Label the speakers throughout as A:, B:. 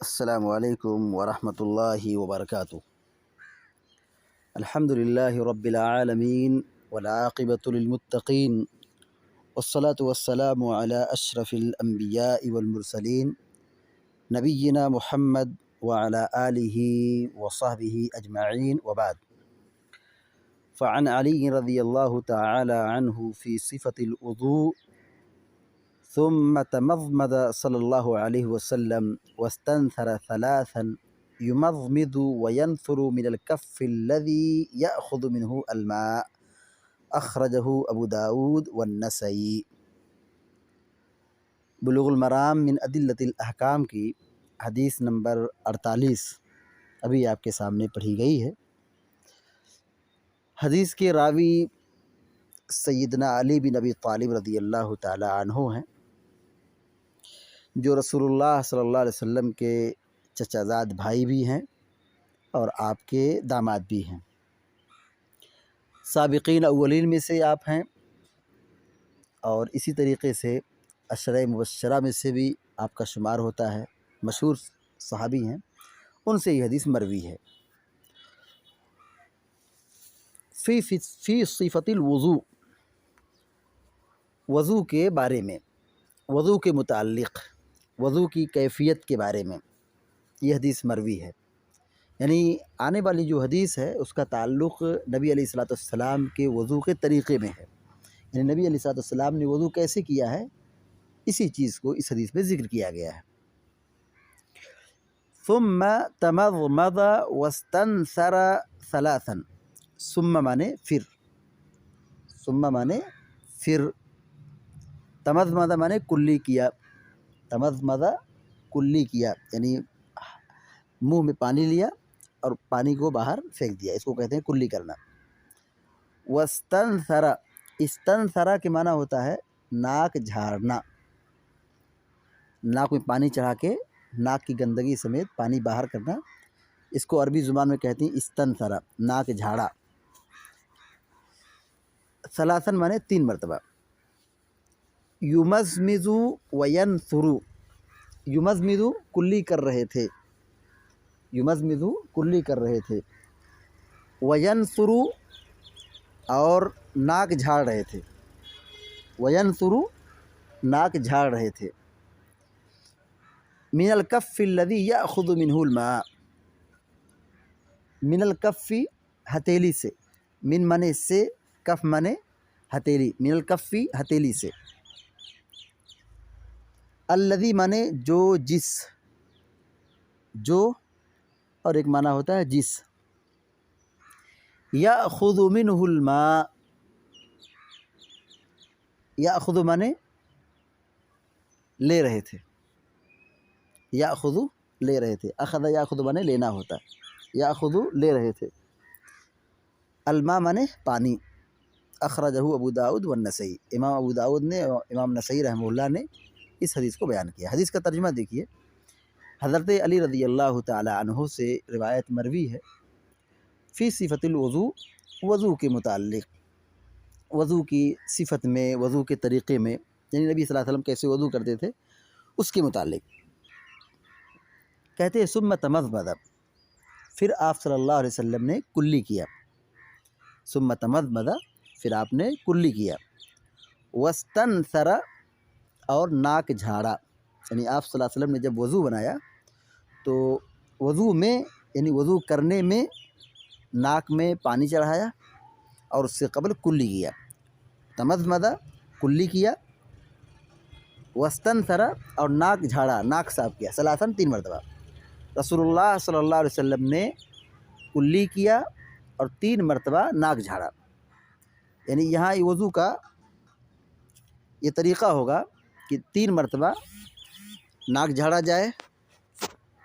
A: السلام علیکم ورحمۃ اللہ وبرکاتہ۔ الحمد للہ رب العالمین والعاقبۃ للمتقین والصلاة والسلام علی اشرف الانبیاء والمرسلین نبینا محمد وعلی آلہ وصحبہ اجمعین وبعد۔ فعن علی رضی اللہ تعالی عنہ فی صفة الوضوء ثم تمضمض صلی اللہ علیہ وسلم واستنثر ثلاثا يمضمض وينثر من الكف الذي يأخذ منه الماء، اخرجہ ابو داود والنسائی۔ بلوغ المرام من ادلۃ الاحکام کی حدیث نمبر 48 ابھی آپ کے سامنے پڑھی گئی ہے۔ حدیث کے راوی سیدنا علی بن ابی طالب رضی اللہ تعالی عنہ ہیں، جو رسول اللہ صلی اللہ علیہ وسلم کے چچا زاد بھائی بھی ہیں اور آپ کے داماد بھی ہیں۔ سابقین اولین میں سے آپ ہیں، اور اسی طریقے سے عشرہ مبشرہ میں سے بھی آپ کا شمار ہوتا ہے، مشہور صحابی ہیں، ان سے یہ حدیث مروی ہے۔ فی صفۃ الوضوء، وضو کے بارے میں، وضو کے متعلق، وضو کی کیفیت کے بارے میں یہ حدیث مروی ہے۔ یعنی آنے والی جو حدیث ہے اس کا تعلق نبی علیہ الصلوۃ والسلام کے وضو کے طریقے میں ہے، یعنی نبی علیہ الصلوۃ والسلام نے وضو کیسے کیا ہے اسی چیز کو اس حدیث میں ذکر کیا گیا ہے۔ ثم تمضمض واستنثر ثلاثا، ثم مانے پھر، ثم مانے پھر، تمضمض مانے کلی کیا، تمضمض کلی کیا یعنی منہ میں پانی لیا اور پانی کو باہر پھینک دیا، اس کو کہتے ہیں کلی کرنا۔ واستنثر، استنثر کے معنی ہوتا ہے ناک جھاڑنا، ناک میں پانی چڑھا کے ناک کی گندگی سمیت پانی باہر کرنا، اس کو عربی زبان میں کہتے ہیں استنثر، ناک جھاڑا۔ ثلاثاً مانے 3 مرتبہ۔ یمضمض وینثر، یمضمض کلی کر رہے تھے، یمضمض کلی کر رہے تھے، وینثر اور ناک جھاڑ رہے تھے، وینثر ناک جھاڑ رہے تھے۔ من الکف الذی یأخذ منہ الماء، من الکف ہتھیلی سے، من مانے سے، کف مانے ہتھیلی، من الکف ہتھیلی سے، الذی مانے جو، جس، جو اور ایک معنی ہوتا ہے جس، یأخذ منہ الماء، یأخذ مانے لے رہے تھے، یأخذ لے رہے تھے، اخذ یأخذ مانے لینا ہوتا ہے، یأخذ لے رہے تھے، الماء مانے پانی، اخرجہ ابو داود والنسائی، امام ابو داود نے اور امام نسائی رحمہ اللہ نے اس حدیث کو بیان کیا۔ حدیث کا ترجمہ دیکھیے، حضرت علی رضی اللہ تعالی عنہ سے روایت مروی ہے، فی صفۃ الوضوء، وضو کے متعلق، وضو کی صفت میں، وضو کے طریقے میں، یعنی نبی صلی اللہ علیہ وسلم کیسے وضو کرتے تھے اس کے متعلق کہتے ہیں ثم تمضمض، پھر آپ صلی اللہ علیہ وسلم نے کلی کیا، ثم تمضمض پھر آپ نے کلی کیا، واستنثر اور ناک جھاڑا، یعنی آپ صلی اللہ علیہ وسلم نے جب وضو بنایا تو وضو میں، یعنی وضو کرنے میں ناک میں پانی چڑھایا اور اس سے قبل کلی کیا، تمضمض کلی کیا، واستنثر اور ناک جھاڑا، ناک صاف کیا، ثلاثاً 3 مرتبہ۔ رسول اللہ صلی اللہ علیہ وسلم نے کلی کیا اور 3 مرتبہ ناک جھاڑا، یعنی یہاں وضو کا یہ طریقہ ہوگا کہ 3 مرتبہ ناک جھاڑا جائے،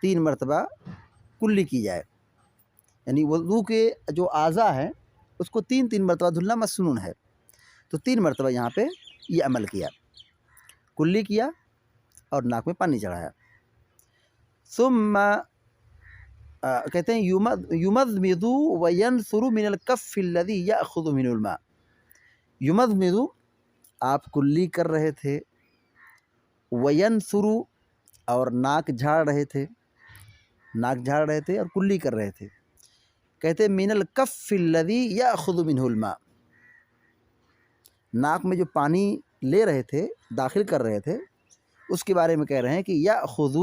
A: 3 مرتبہ کلی کی جائے، یعنی وضو کے جو اعضاء ہیں اس کو 3 مرتبہ دھلنا مسنون ہے، تو 3 مرتبہ یہاں پہ یہ عمل کیا، کلی کیا اور ناک میں پانی چڑھایا۔ ثم کہتے ہیں یمضمض وینثر من الکف الذی یأخذ منہ الماء، یمضمض آپ کلی کر رہے تھے، وینثر اور ناک جھاڑ رہے تھے، ناک جھاڑ رہے تھے اور کلی کر رہے تھے. کہتے من الکف الذی یاخذ منہ الماء، ناک میں جو پانی لے رہے تھے، داخل کر رہے تھے، اس کے بارے میں کہہ رہے ہیں کہ یاخذ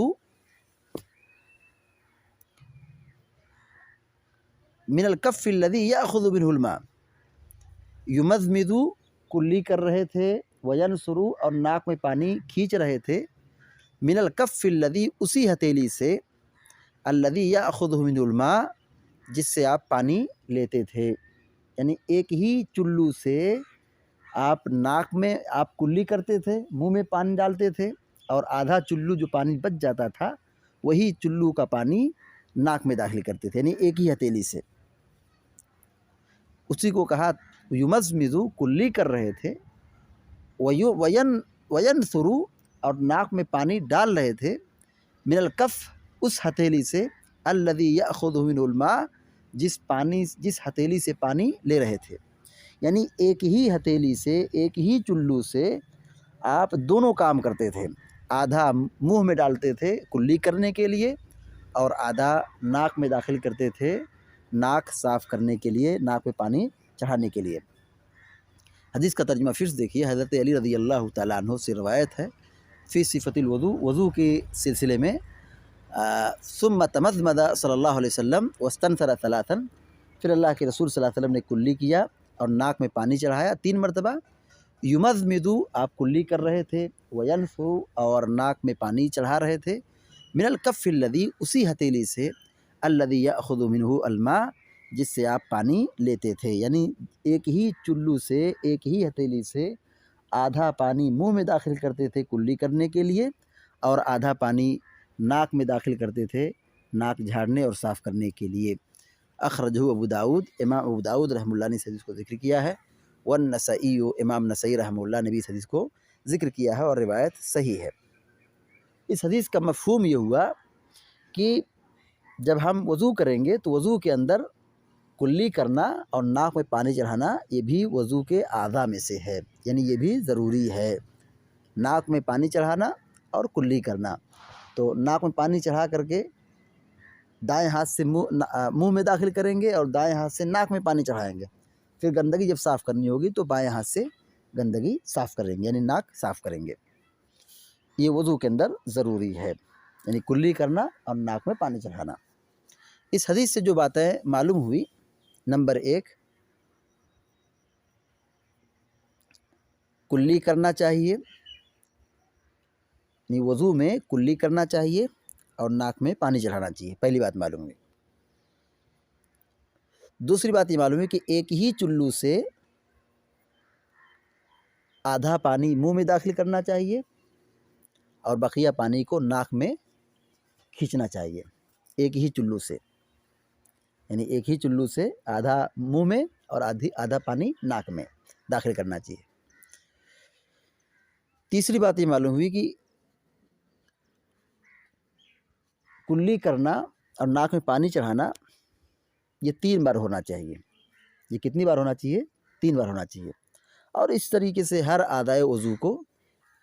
A: من الکف الذی یاخذ منہ الماء، یمضمض کلی کر رہے تھے، وینثر اور ناک میں پانی کھینچ رہے تھے، من الکف الذی اسی ہتھیلی سے، الذی یاخذ منہ الماء جس سے آپ پانی لیتے تھے. یعنی ایک ہی چلو سے آپ ناک میں آپ کلی کرتے تھے، منہ میں پانی ڈالتے تھے، اور آدھا چلو جو پانی بچ جاتا تھا وہی چلو کا پانی ناک میں داخل کرتے تھے، یعنی ایک ہی ہتھیلی سے. اسی کو کہا یمضمض، کلی کر رہے تھے، وینثر اور ناک میں پانی ڈال رہے تھے، من الکف اس ہتھیلی سے، الذی یاخذ منہ الماء جس ہتھیلی سے پانی لے رہے تھے. یعنی ایک ہی ہتھیلی سے، ایک ہی چلو سے آپ دونوں کام کرتے تھے. آدھا منہ میں ڈالتے تھے کلی کرنے کے لیے، اور آدھا ناک میں داخل کرتے تھے ناک صاف کرنے کے لیے، ناک میں پانی چڑھانے کے لیے. حدیث کا ترجمہ پھر سے دیکھیے. حضرت علی رضی اللہ تعالیٰ عنہ سے روایت ہے فی صفت الوضو، وضو کے سلسلے میں، ثم تمضمض صلی اللہ علیہ وسلم واستنثر ثلاثا، پھر اللہ کے رسول صلی اللہ علیہ وسلم نے کلی کیا اور ناک میں پانی چڑھایا 3 مرتبہ. یمضمض آپ کلی کر رہے تھے، وینثر اور ناک میں پانی چڑھا رہے تھے، من الکف الذی اسی ہتھیلی سے، الذی یاخذ منہ الماء جس سے آپ پانی لیتے تھے. یعنی ایک ہی چلو سے، ایک ہی ہتھیلی سے آدھا پانی منہ میں داخل کرتے تھے کلی کرنے کے لیے، اور آدھا پانی ناک میں داخل کرتے تھے ناک جھاڑنے اور صاف کرنے کے لیے. اخرجہ ابو داؤد، امام ابو داؤد رحمہ اللہ نے اس حدیث کو ذکر کیا ہے. والنسائی، امام نسائی رحمہ اللہ نے بھی اس حدیث کو ذکر کیا ہے اور روایت صحیح ہے. اس حدیث کا مفہوم یہ ہوا کہ جب ہم وضو کریں گے تو وضو کے اندر کلی کرنا اور ناک میں پانی چڑھانا یہ بھی وضو کے اعضاء میں سے ہے، یعنی یہ بھی ضروری ہے. ناک میں پانی چڑھانا اور کلی کرنا. تو ناک میں پانی چڑھا کر کے دائیں ہاتھ سے منہ میں داخل کریں گے اور دائیں ہاتھ سے ناک میں پانی چڑھائیں گے. پھر گندگی جب صاف کرنی ہوگی تو بائیں ہاتھ سے گندگی صاف کریں گے، یعنی ناک صاف کریں گے. یہ وضو کے اندر ضروری ہے، یعنی کلی کرنا اور ناک میں پانی چڑھانا. اس حدیث سے جو باتیں معلوم ہوئی، نمبر 1، کلی کرنا چاہیے، یعنی وضو میں کلی کرنا چاہیے اور ناک میں پانی چڑھانا چاہیے. پہلی بات معلوم ہوئی. دوسری بات یہ معلوم ہے کہ ایک ہی چلو سے آدھا پانی منہ میں داخل کرنا چاہیے اور بقیہ پانی کو ناک میں کھینچنا چاہیے. ایک ہی چلو سے، یعنی ایک ہی چلو سے آدھا منہ میں اور آدھا پانی ناک میں داخل کرنا چاہیے. تیسری بات یہ معلوم ہوئی کہ کلی کرنا اور ناک میں پانی چڑھانا یہ 3 بار ہونا چاہیے. یہ کتنی بار ہونا چاہیے؟ 3 بار ہونا چاہیے. اور اس طریقے سے ہر اعضائے وضو کو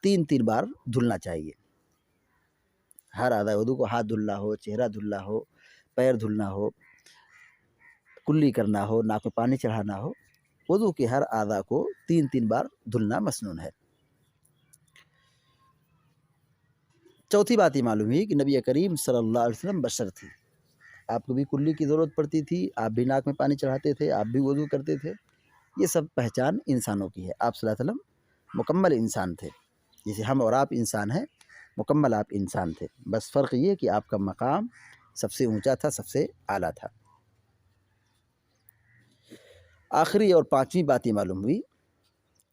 A: 3 بار دھلنا چاہیے. ہر اعضائے وضو کو ہاتھ دھلنا ہو، چہرہ دھلنا ہو، پیر دھلنا ہو، کلی کرنا ہو، ناک میں پانی چڑھانا ہو، وضو کے ہر اعضاء کو 3 بار دھلنا مسنون ہے. چوتھی بات یہ معلوم ہوئی کہ نبی کریم صلی اللہ علیہ وسلم بشر تھی. آپ کو بھی کلی کی ضرورت پڑتی تھی، آپ بھی ناک میں پانی چڑھاتے تھے، آپ بھی وضو کرتے تھے. یہ سب پہچان انسانوں کی ہے. آپ صلی اللہ علیہ وسلم مکمل انسان تھے، جیسے ہم اور آپ انسان ہیں، مکمل آپ انسان تھے. بس فرق یہ کہ آپ کا مقام سب سے اونچا تھا، سب سے اعلیٰ تھا. آخری اور 5ویں بات یہ معلوم ہوئی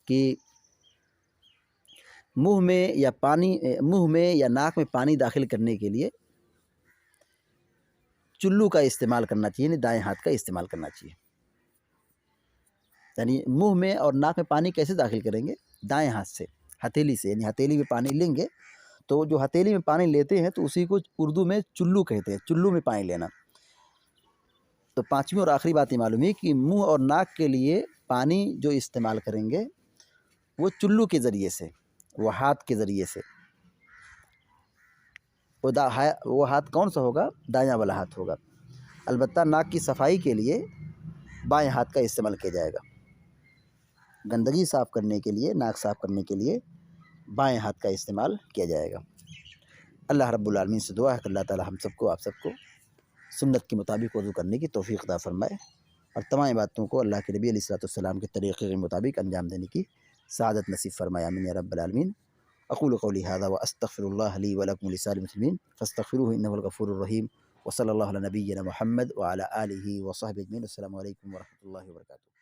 A: کہ منہ میں یا ناک میں پانی داخل کرنے کے لیے چلو کا استعمال کرنا چاہیے، یعنی دائیں ہاتھ کا استعمال کرنا چاہیے. یعنی منہ میں اور ناک میں پانی کیسے داخل کریں گے؟ دائیں ہاتھ سے، ہتھیلی سے. یعنی ہتھیلی میں پانی لیں گے تو جو ہتھیلی میں پانی لیتے ہیں تو اسی کو اردو میں چلو کہتے ہیں، چلو میں پانی لینا. تو 5ویں اور آخری بات یہ معلوم ہے کہ منہ اور ناک کے لیے پانی جو استعمال کریں گے وہ چلو کے ذریعے سے، وہ ہاتھ کے ذریعے سے. وہ ہاتھ کون سا ہوگا؟ دایاں والا ہاتھ ہوگا. البتہ ناک کی صفائی کے لیے بائیں ہاتھ کا استعمال کیا جائے گا. گندگی صاف کرنے کے لیے، ناک صاف کرنے کے لیے بائیں ہاتھ کا استعمال کیا جائے گا. اللہ رب العالمین سے دعا ہے کہ اللہ تعالی ہم سب کو، آپ سب کو سنت کے مطابق وضو کرنے کی توفیق عطا فرمائے، اور تمام باتوں کو اللہ کے نبی علیہ الصلوۃ والسلام کے طریقے کے مطابق انجام دینے کی سعادت نصیب فرمائے. آمین یا رب العالمین. اقول قولی ھذا واستغفر اللہ لی ولکم ولسائر المسلمین فاستغفروہ انہ الغفور الرحیم. وصلی اللہ علی نبینا محمد وعلی آلہ وصحبہ اجمعین. السلام علیکم ورحمۃ اللہ وبرکاتہ.